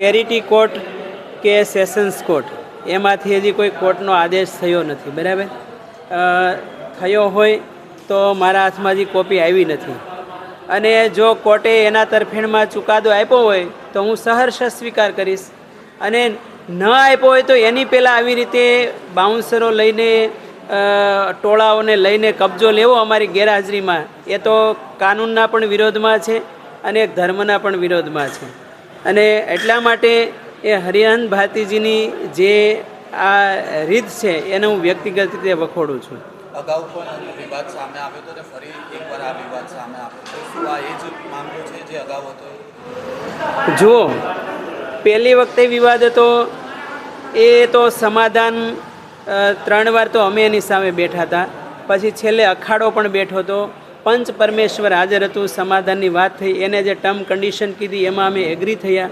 Charity court કે sessions court એમાંથી હજી કોઈ કોર્ટનો આદેશ થયો નથી, બરાબર. થયો હોય તો મારા હાથમાં હજી કોપી આવી નથી, અને જો કોર્ટે એના તરફેણમાં ચુકાદો આપ્યો હોય તો હું સહર્ષ સ્વીકાર કરીશ, અને ન આપ્યો હોય તો એની પહેલાં આવી રીતે બાઉન્સરો લઈને ટોળાઓને લઈને કબજો લેવો અમારી ગેરહાજરીમાં, એ તો કાનૂનના પણ વિરોધમાં છે અને ધર્મના પણ વિરોધમાં છે. અને એટલા માટે એ હરિહન ભારતીજીની જે આ રીત છે એને હું વ્યક્તિગત રીતે વખોડું છું. અગાઉ પણ વિવાદ સામે આવ્યો હતો અને ફરી એકવાર આ વિવાદ સામે આવ્યો તો શું આ એ જ મામલો છે જે અગાઉ હતો? જુઓ, પહેલી વખતે વિવાદ હતો એ તો સમાધાન 3 વાર તો અમે એની સામે બેઠા હતા, પછી છેલ્લે અખાડો પણ બેઠો હતો, પંચ પરમેશ્વર હાજર હતું, સમાધાનની વાત થઈ, એને જે ટર્મ કન્ડિશન કીધી એમાં અમે એગ્રી થયા.